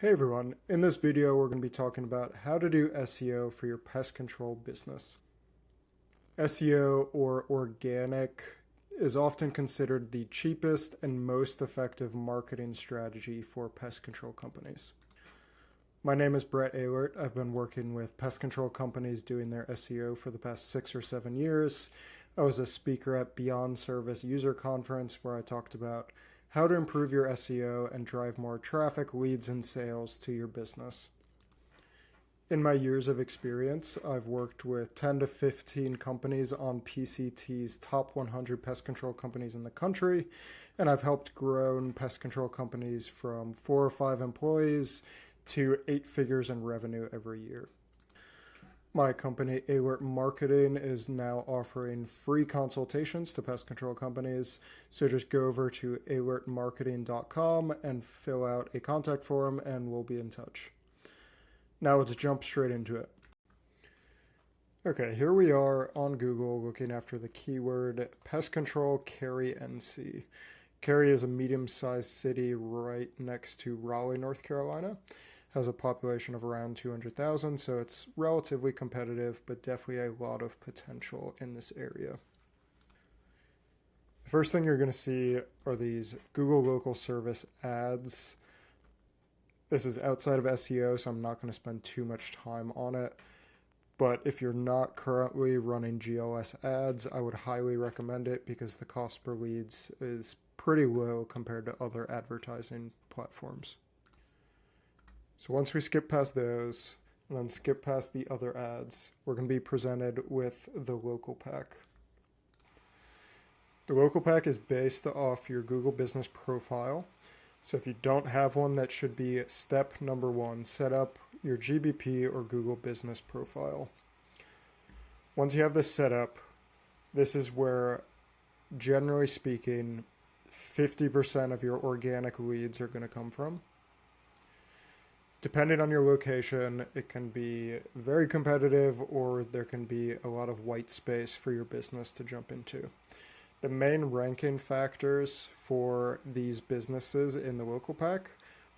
Hey everyone, in this video we're going to be talking about how to do SEO for your pest control business. SEO, or organic, is often considered the cheapest and most effective marketing strategy for pest control companies. My name is Brett Ehlert. I've been working with pest control companies doing their SEO for the past 6 or 7 years. I was a speaker at Beyond Service User Conference where I talked about how to improve your SEO and drive more traffic, leads, and sales to your business. In my years of experience, I've worked with 10 to 15 companies on PCT's top 100 pest control companies in the country, and I've helped grow pest control companies from 4 or 5 employees to 8 figures in revenue every year. My company, EhlertMarketing, is now offering free consultations to pest control companies. So just go over to EhlertMarketing.com and fill out a contact form and we'll be in touch. Now let's jump straight into it. Okay, here we are on Google looking after the keyword pest control Cary, NC. Cary is a medium-sized city right next to Raleigh, North Carolina. Has a population of around 200,000, so it's relatively competitive, but definitely a lot of potential in this area. The first thing you're going to see are these Google Local Service ads. This is outside of SEO, so I'm not going to spend too much time on it. But if you're not currently running GLS ads, I would highly recommend it because the cost per leads is pretty low compared to other advertising platforms. So once we skip past those and then skip past the other ads, we're going to be presented with the local pack. The local pack is based off your Google business profile. So if you don't have one, that should be step number 1, set up your GBP or Google business profile. Once you have this set up, this is where, generally speaking, 50% of your organic leads are going to come from. Depending on your location, it can be very competitive or there can be a lot of white space for your business to jump into. The main ranking factors for these businesses in the local pack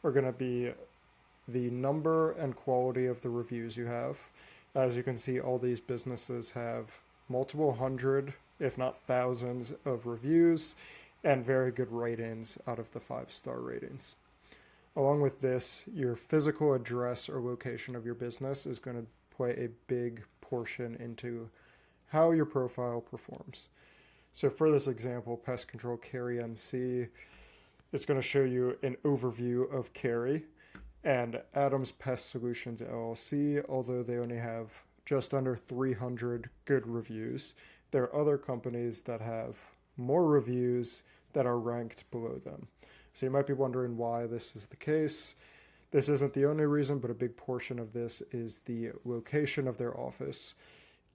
are going to be the number and quality of the reviews you have. As you can see, all these businesses have multiple hundred, if not thousands, of reviews and very good ratings out of the 5-star ratings. Along with this, your physical address or location of your business is going to play a big portion into how your profile performs. So for this example, Pest Control Cary, NC, it's going to show you an overview of Cary and Adams Pest Solutions LLC. Although they only have just under 300 good reviews, there are other companies that have more reviews that are ranked below them. So you might be wondering why this is the case. This isn't the only reason, but a big portion of this is the location of their office.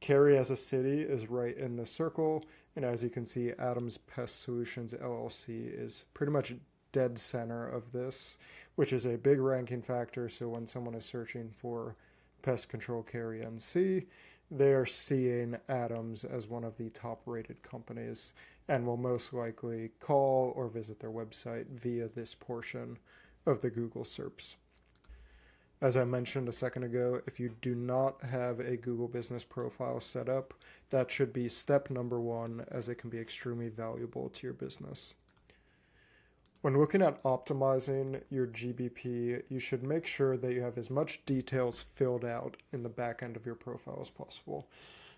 Cary as a city is right in the circle, and as you can see, Adams Pest Solutions LLC is pretty much dead center of this, which is a big ranking factor. So when someone is searching for Pest Control Cary, NC, they're seeing Adams as one of the top rated companies and will most likely call or visit their website via this portion of the Google SERPs. As I mentioned a second ago, if you do not have a Google business profile set up, that should be step number 1, as it can be extremely valuable to your business. When looking at optimizing your GBP, you should make sure that you have as much details filled out in the back end of your profile as possible.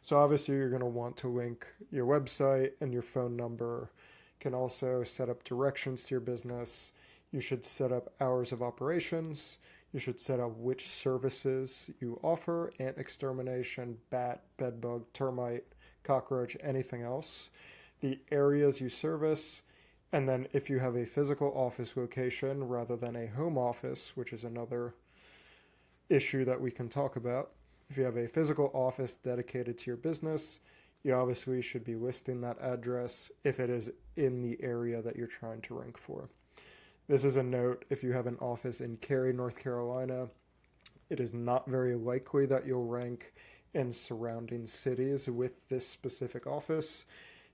So obviously you're going to want to link your website and your phone number. You can also set up directions to your business. You should set up hours of operations. You should set up which services you offer: ant extermination, bat, bedbug, termite, cockroach, anything else. The areas you service. And then if you have a physical office location rather than a home office, which is another issue that we can talk about, if you have a physical office dedicated to your business, you obviously should be listing that address if it is in the area that you're trying to rank for. This is a note: if you have an office in Cary, North Carolina, it is not very likely that you'll rank in surrounding cities with this specific office.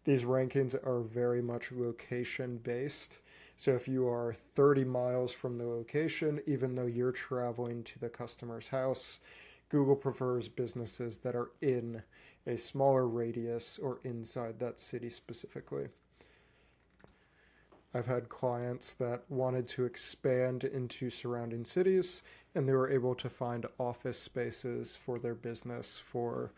These rankings are very much location based, So if you are 30 miles from the location, even though you're traveling to the customer's house, Google prefers businesses that are in a smaller radius or inside that city specifically. I've had clients that wanted to expand into surrounding cities, and they were able to find office spaces for their business for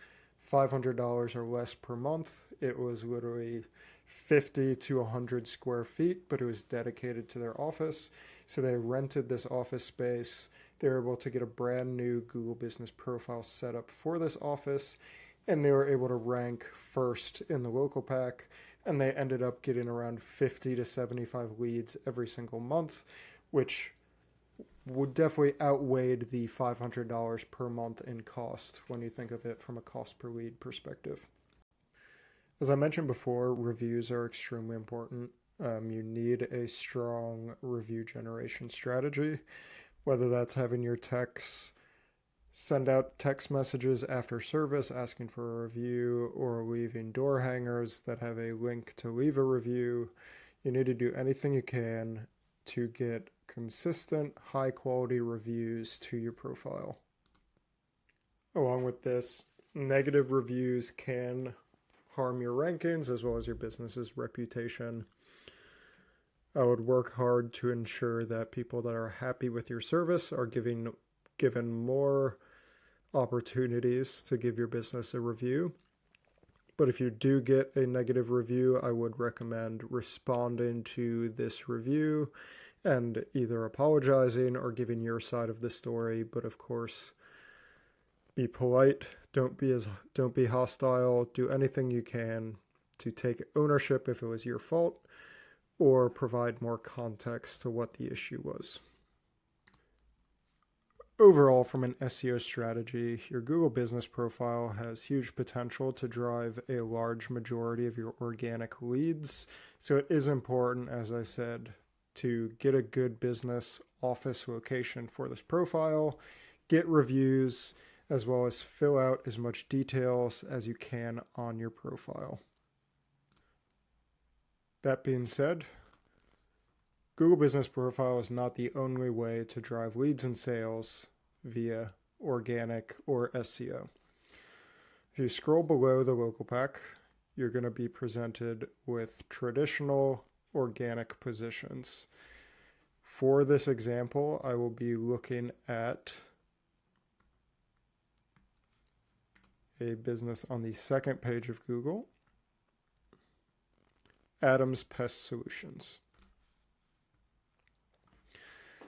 $500 or less per month. It was literally 50 to 100 square feet, but it was dedicated to their office. So they rented this office space. They were able to get a brand new Google Business Profile set up for this office, and they were able to rank first in the local pack, and they ended up getting around 50 to 75 leads every single month, which would definitely outweigh the $500 per month in cost when you think of it from a cost per lead perspective. As I mentioned before, reviews are extremely important. You need a strong review generation strategy, whether that's having your techs send out text messages after service asking for a review, or leaving door hangers that have a link to leave a review. You need to do anything you can to get consistent, high quality reviews to your profile. Along with this, negative reviews can harm your rankings as well as your business's reputation. I would work hard to ensure that people that are happy with your service are given more opportunities to give your business a review. But if you do get a negative review, I would recommend responding to this review and either apologizing or giving your side of the story. But of course, be polite, don't be hostile, do anything you can to take ownership if it was your fault, or provide more context to what the issue was. Overall, from an SEO strategy, your Google Business Profile has huge potential to drive a large majority of your organic leads. So it is important, as I said, to get a good business office location for this profile, get reviews, as well as fill out as much details as you can on your profile. That being said, Google Business Profile is not the only way to drive leads and sales via organic or SEO. If you scroll below the local pack, you're going to be presented with traditional organic positions. For this example, I will be looking at a business on the second page of Google, Adam's Pest Solutions.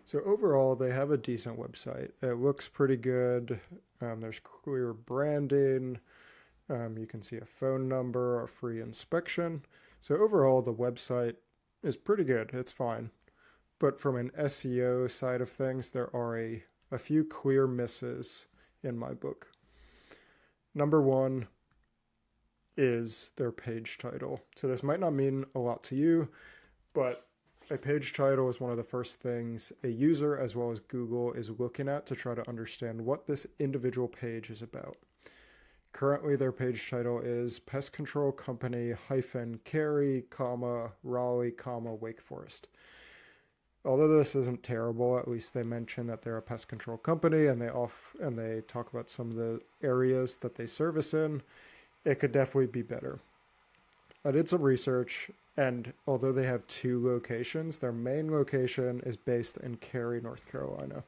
So overall, they have a decent website. It looks pretty good. There's clear branding. You can see a phone number, a free inspection. So overall, the website is pretty good. It's fine. But from an SEO side of things, there are a few clear misses in my book. Number one is their page title. So this might not mean a lot to you, but a page title is one of the first things a user as well as Google is looking at to try to understand what this individual page is about. Currently, their page title is Pest Control Company Cary, Raleigh, Wake Forest. Although this isn't terrible, at least they mention that they're a pest control company and they talk about some of the areas that they service in. It could definitely be better. I did some research, and although they have 2 locations, their main location is based in Cary, North Carolina.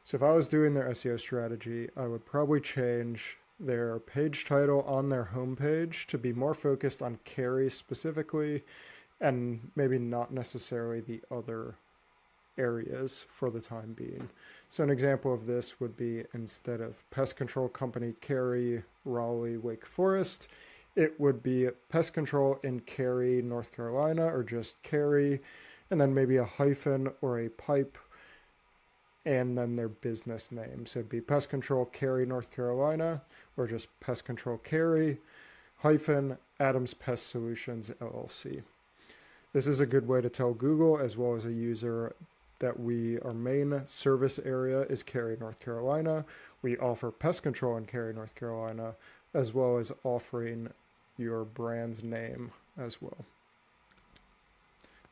So if I was doing their SEO strategy, I would probably change their page title on their homepage to be more focused on Cary specifically, and maybe not necessarily the other areas for the time being. So an example of this would be, instead of Pest Control Company Cary, Raleigh, Wake Forest, it would be Pest Control in Cary, North Carolina, or just Cary, and then maybe a hyphen or a pipe, and then their business name. So it'd be Pest Control Cary, North Carolina, or just Pest Control Cary, hyphen Adams Pest Solutions, LLC. This is a good way to tell Google, as well as a user, that our main service area is Cary, North Carolina. We offer pest control in Cary, North Carolina, as well as offering your brand's name as well.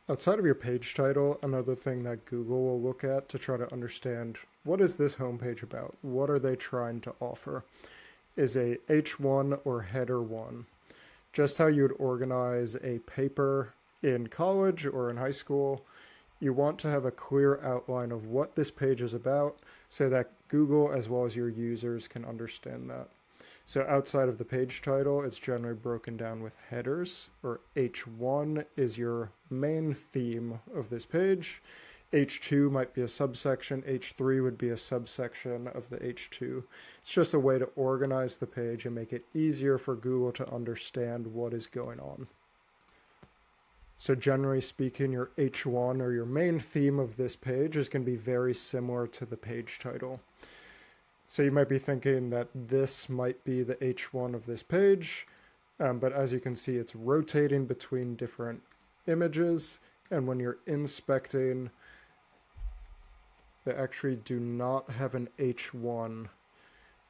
Outside of your page title, another thing that Google will look at to try to understand what is this homepage about? What are they trying to offer? Is a H1 or header 1. Just how you would organize a paper in college or in high school, you want to have a clear outline of what this page is about so that Google as well as your users can understand that. So outside of the page title, it's generally broken down with headers, or H1 is your main theme of this page. H2 might be a subsection, H3 would be a subsection of the H2. It's just a way to organize the page and make it easier for Google to understand what is going on. So generally speaking, your H1 or your main theme of this page is going to be very similar to the page title. So you might be thinking that this might be the H1 of this page, but as you can see, it's rotating between different images, and when you're inspecting, they actually do not have an H1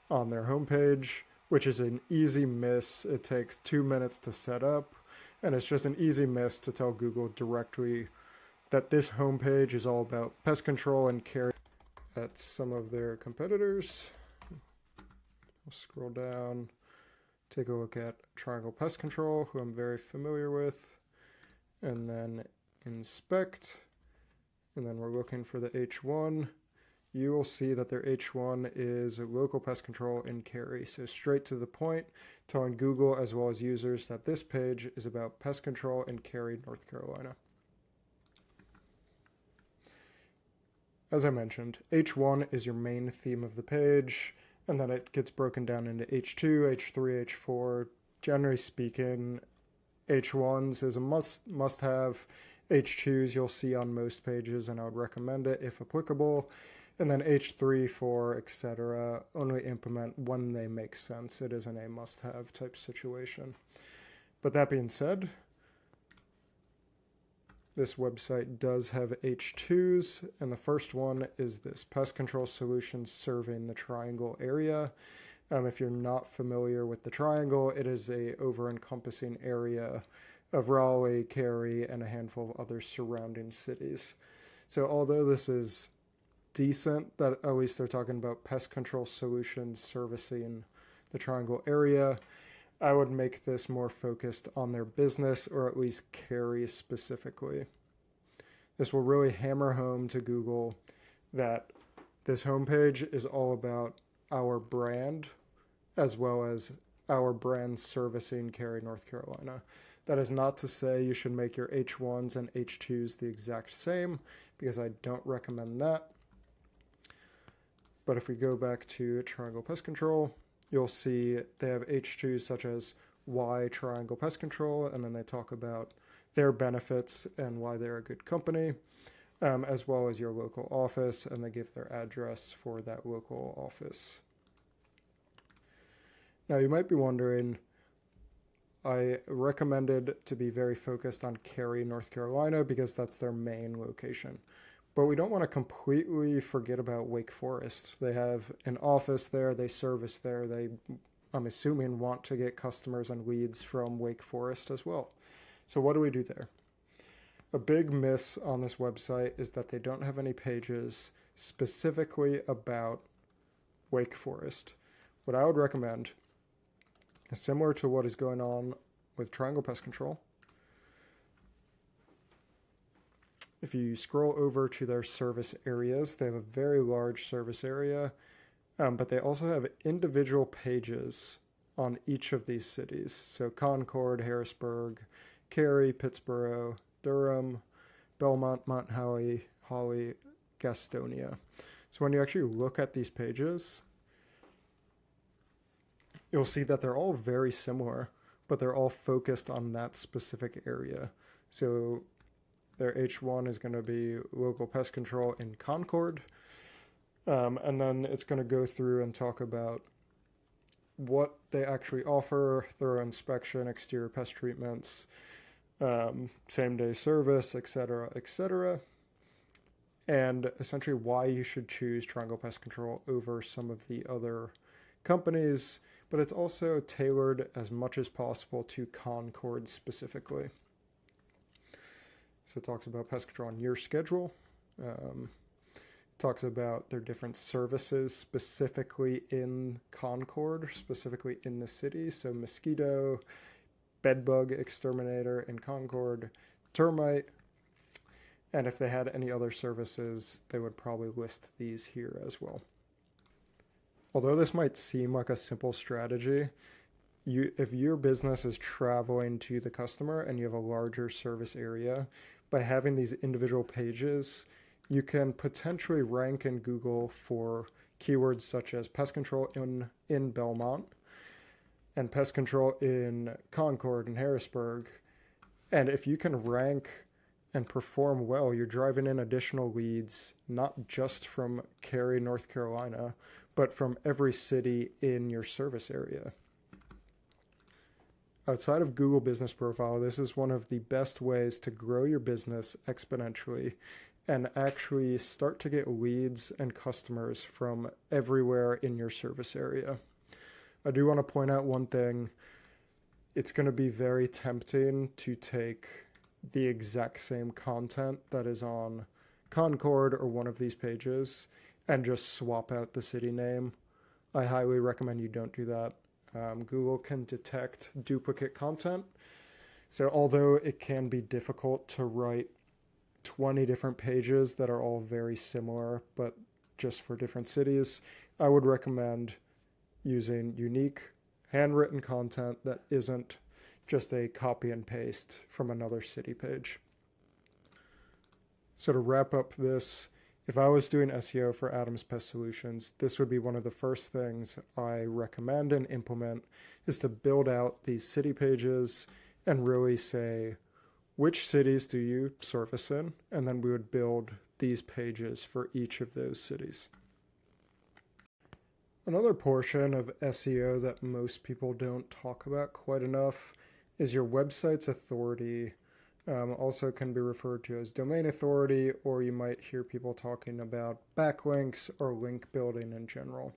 on their homepage, which is an easy miss. It takes 2 minutes to set up, and it's just an easy miss to tell Google directly that this homepage is all about pest control and care. At some of their competitors. I'll scroll down, take a look at Triangle Pest Control, who I'm very familiar with, and then inspect, and then we're looking for the H1. You will see that their H1 is local pest control in Cary, so straight to the point, telling Google as well as users that this page is about pest control in Cary, North Carolina. As I mentioned, H1 is your main theme of the page, and then it gets broken down into H2, H3, H4. Generally speaking, H1s is a must-have. H2s you'll see on most pages, and I would recommend it if applicable. And then H3, 4, etc. only implement when they make sense. It isn't a must-have type situation. But that being said, this website does have H2s, and the first one is this pest control solutions serving the triangle area. If you're not familiar with the triangle, it is a over-encompassing area of Raleigh, Cary, and a handful of other surrounding cities. So although this is decent that at least they're talking about pest control solutions servicing the triangle area, I would make this more focused on their business, or at least Cary specifically. This will really hammer home to Google that this homepage is all about our brand as well as our brand servicing Cary, North Carolina. That is not to say you should make your H1s and H2s the exact same, because I don't recommend that. But if we go back to Triangle Pest Control, you'll see they have H2s such as why Triangle Pest Control, and then they talk about their benefits and why they're a good company, as well as your local office, and they give their address for that local office. Now you might be wondering, I recommended to be very focused on Cary, North Carolina, because that's their main location. But we don't want to completely forget about Wake Forest. They have an office there, they service there, they, I'm assuming, want to get customers and leads from Wake Forest as well. So what do we do there? A big miss on this website is that they don't have any pages specifically about Wake Forest. What I would recommend is similar to what is going on with Triangle Pest Control. If you scroll over to their service areas, they have a very large service area, but they also have individual pages on each of these cities. So Concord, Harrisburg, Cary, Pittsburgh, Durham, Belmont, Mount Holly, Gastonia. So when you actually look at these pages, you'll see that they're all very similar, but they're all focused on that specific area. So their H1 is going to be local pest control in Concord. And then it's going to go through and talk about what they actually offer, thorough inspection, exterior pest treatments, same-day service, etc., etc. And essentially why you should choose Triangle Pest Control over some of the other companies, but it's also tailored as much as possible to Concord specifically. So it talks about pest control on your schedule. Talks about their different services specifically in Concord, specifically in the city. So mosquito, bedbug exterminator in Concord, termite, and if they had any other services, they would probably list these here as well. Although this might seem like a simple strategy, if your business is traveling to the customer and you have a larger service area, by having these individual pages, you can potentially rank in Google for keywords such as pest control in Belmont and pest control in Concord and Harrisburg. And if you can rank and perform well, you're driving in additional leads, not just from Cary, North Carolina, but from every city in your service area. Outside of Google Business Profile, this is one of the best ways to grow your business exponentially and actually start to get leads and customers from everywhere in your service area. I do want to point out one thing. It's going to be very tempting to take the exact same content that is on Concord or one of these pages and just swap out the city name. I highly recommend you don't do that. Google can detect duplicate content. So although it can be difficult to write 20 different pages that are all very similar, but just for different cities, I would recommend using unique handwritten content that isn't just a copy and paste from another city page. So to wrap up this, if I was doing SEO for Adams Pest Solutions, this would be one of the first things I recommend and implement, is to build out these city pages and really say, which cities do you service in? And then we would build these pages for each of those cities. Another portion of SEO that most people don't talk about quite enough is your website's authority. Also can be referred to as domain authority, or you might hear people talking about backlinks or link building in general.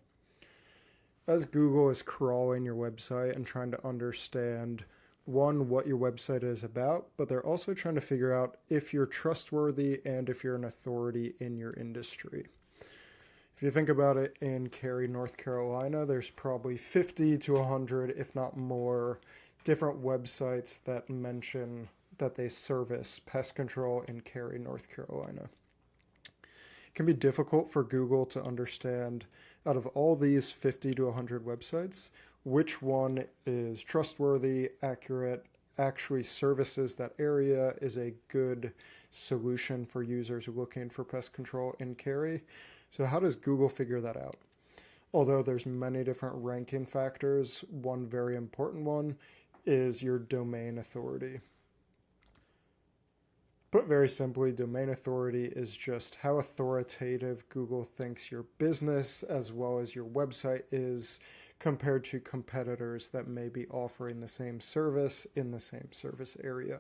As Google is crawling your website and trying to understand, one, what your website is about, but they're also trying to figure out if you're trustworthy and if you're an authority in your industry. If you think about it, in Cary, North Carolina, there's probably 50 to 100, if not more, different websites that mention that they service pest control in Cary, North Carolina. It can be difficult for Google to understand, out of all these 50 to 100 websites, which one is trustworthy, accurate, actually services that area, is a good solution for users looking for pest control in Cary. So how does Google figure that out? Although there's many different ranking factors, one very important one is your domain authority. Put very simply, domain authority is just how authoritative Google thinks your business as well as your website is compared to competitors that may be offering the same service in the same service area.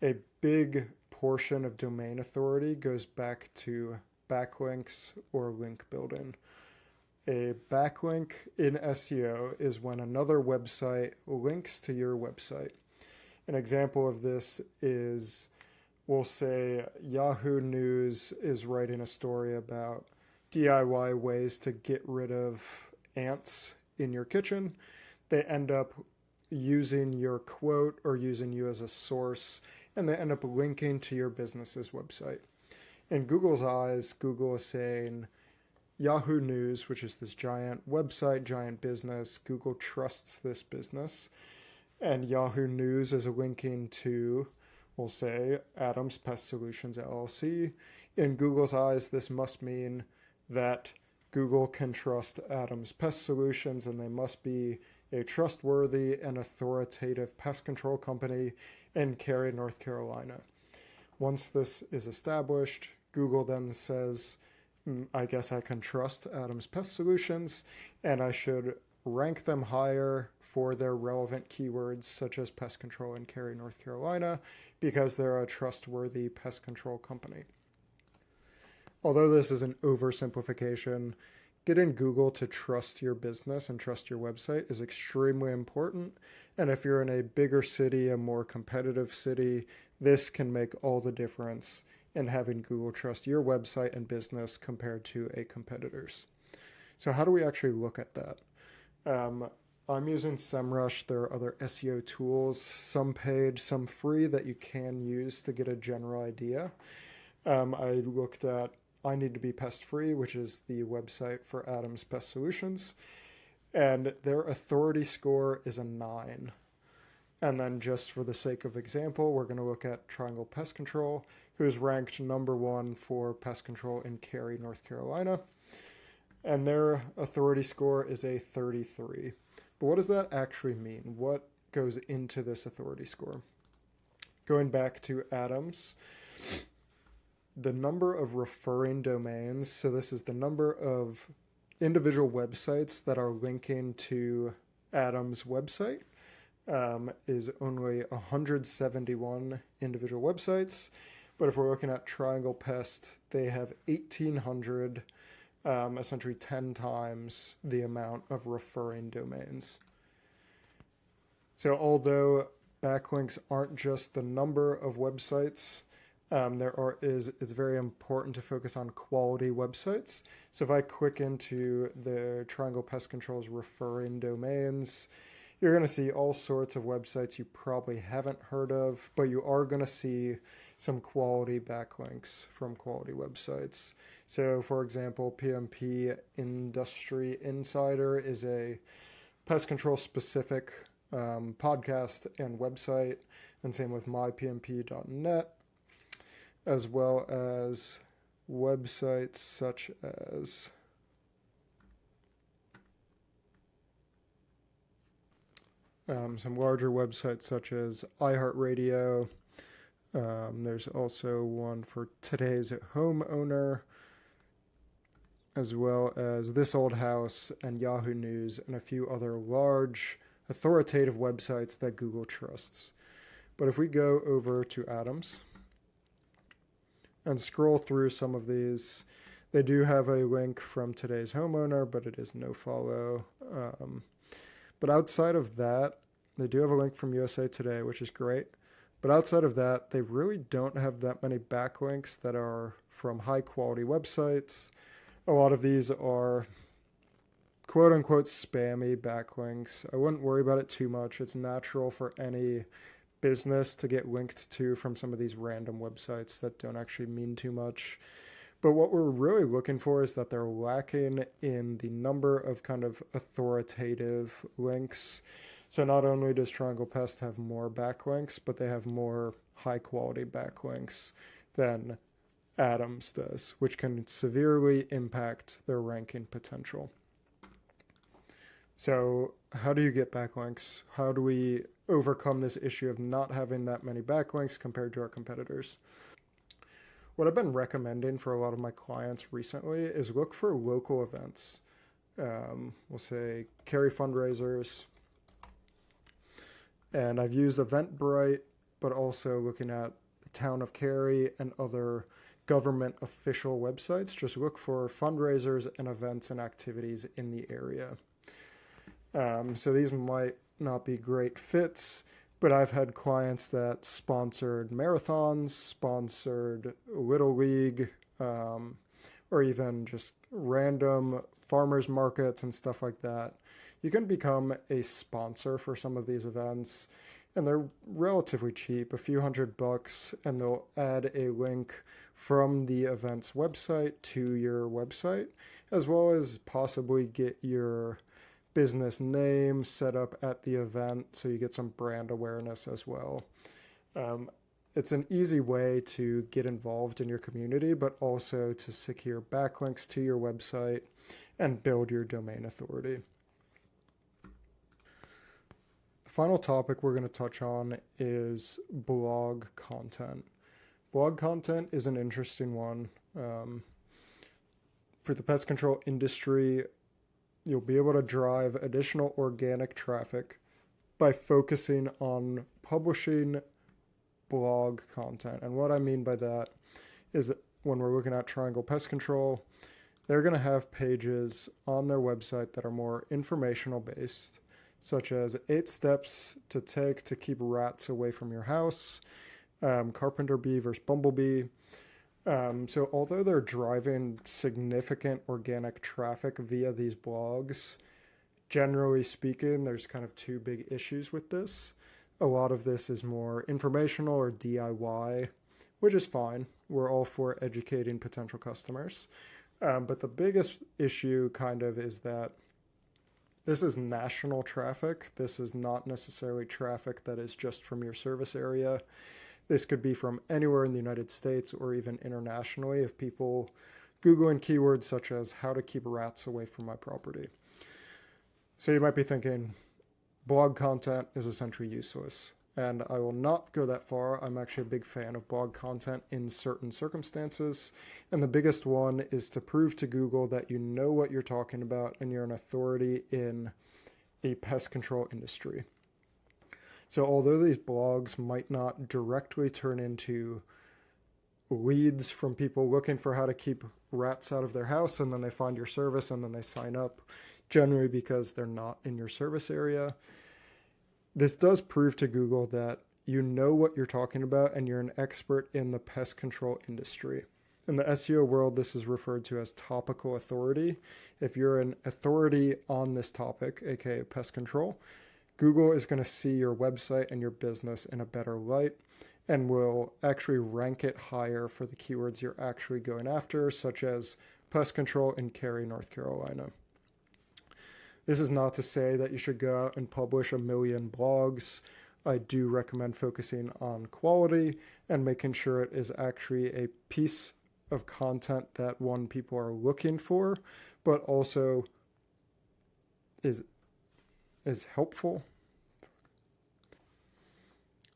A big portion of domain authority goes back to backlinks or link building. A backlink in SEO is when another website links to your website. An example of this is, we'll say Yahoo News is writing a story about DIY ways to get rid of ants in your kitchen. They end up using your quote or using you as a source, and they end up linking to your business's website. In Google's eyes, Google is saying Yahoo News, which is this giant website, giant business, Google trusts this business. And Yahoo News is linking to, we'll say, Adams Pest Solutions LLC. In Google's eyes, this must mean that Google can trust Adams Pest Solutions and they must be a trustworthy and authoritative pest control company in Cary, North Carolina. Once this is established, Google then says, I guess I can trust Adams Pest Solutions, and I should rank them higher for their relevant keywords, such as pest control in Cary, North Carolina, because they're a trustworthy pest control company. Although this is an oversimplification, getting Google to trust your business and trust your website is extremely important. And if you're in a bigger city, a more competitive city, this can make all the difference in having Google trust your website and business compared to a competitor's. So how do we actually look at that? I'm using SEMrush. There are other SEO tools, some paid, some free, that you can use to get a general idea. I looked at I Need to Be Pest Free, which is the website for Adam's Pest Solutions, and their authority score is a 9. And then just for the sake of example, we're going to look at Triangle Pest Control, who's ranked #1 for pest control in Cary, North Carolina. And their authority score is a 33. But what does that actually mean? What goes into this authority score? Going back to Adams, the number of referring domains, so this is the number of individual websites that are linking to Adams' website, is only 171 individual websites. But if we're looking at Triangle Pest, they have 1,800, essentially 10 times the amount of referring domains. So although backlinks aren't just the number of websites, it's very important to focus on quality websites. So if I click into the Triangle Pest Control's referring domains, you're going to see all sorts of websites you probably haven't heard of, but you are going to see some quality backlinks from quality websites. So for example, PMP Industry Insider is a pest control specific podcast and website, and same with mypmp.net, as well as websites such as some larger websites such as iHeartRadio. There's also one for Today's Homeowner, as well as This Old House and Yahoo News, and a few other large authoritative websites that Google trusts. But if we go over to Adams and scroll through some of these, they do have a link from Today's Homeowner, but it is no follow. But outside of that, they do have a link from USA Today, which is great. But outside of that, they really don't have that many backlinks that are from high quality websites. A lot of these are quote unquote spammy backlinks. I wouldn't worry about it too much. It's natural for any business to get linked to from some of these random websites that don't actually mean too much. But what we're really looking for is that they're lacking in the number of kind of authoritative links. So not only does Triangle Pest have more backlinks, but they have more high quality backlinks than Adams does, which can severely impact their ranking potential. So how do you get backlinks? How do we overcome this issue of not having that many backlinks compared to our competitors? What I've been recommending for a lot of my clients recently is look for local events. We'll say Cary fundraisers. And I've used Eventbrite, but also looking at the town of Cary and other government official websites. Just look for fundraisers and events and activities in the area. So these might not be great fits, but I've had clients that sponsored marathons, sponsored Little League, or even just random farmers markets and stuff like that. You can become a sponsor for some of these events, and they're relatively cheap, a few $100, and they'll add a link from the event's website to your website, as well as possibly get your business name set up at the event so you get some brand awareness as well. It's an easy way to get involved in your community, but also to secure backlinks to your website and build your domain authority. The final topic we're going to touch on is blog content. Blog content is an interesting one. For the pest control industry, you'll be able to drive additional organic traffic by focusing on publishing blog content. And what I mean by that is when we're looking at Triangle Pest Control, they're going to have pages on their website that are more informational based, such as 8 steps to take to keep rats away from your house, carpenter bee versus bumblebee. So although they're driving significant organic traffic via these blogs, generally speaking, there's kind of two big issues with this. A lot of this is more informational or DIY, which is fine. We're all for educating potential customers. But the biggest issue kind of is that this is national traffic. This is not necessarily traffic that is just from your service area. This could be from anywhere in the United States or even internationally if people Googling keywords such as how to keep rats away from my property. So you might be thinking, blog content is essentially useless. And I will not go that far. I'm actually a big fan of blog content in certain circumstances. And the biggest one is to prove to Google that you know what you're talking about and you're an authority in a pest control industry. So although these blogs might not directly turn into leads from people looking for how to keep rats out of their house, and then they find your service and then they sign up, generally because they're not in your service area, this does prove to Google that you know what you're talking about and you're an expert in the pest control industry. In the SEO world, this is referred to as topical authority. If you're an authority on this topic, aka pest control, Google is going to see your website and your business in a better light and will actually rank it higher for the keywords you're actually going after, such as pest control in Cary, North Carolina. This is not to say that you should go out and publish a million blogs. I do recommend focusing on quality and making sure it is actually a piece of content that, one, people are looking for, but also is helpful.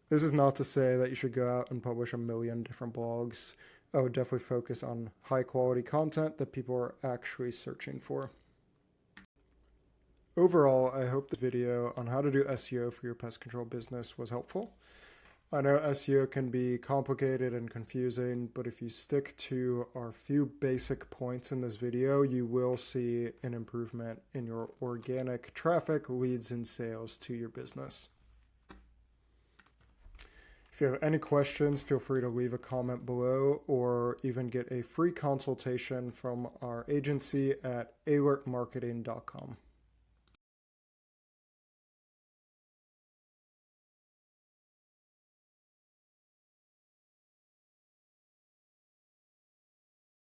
This is not to say that you should go out and publish a million different blogs. I would definitely focus on high quality content that people are actually searching for. Overall, I hope the video on how to do SEO for your pest control business was helpful. I know SEO can be complicated and confusing, but if you stick to our few basic points in this video, you will see an improvement in your organic traffic, leads, and sales to your business. If you have any questions, feel free to leave a comment below or even get a free consultation from our agency at EhlertMarketing.com.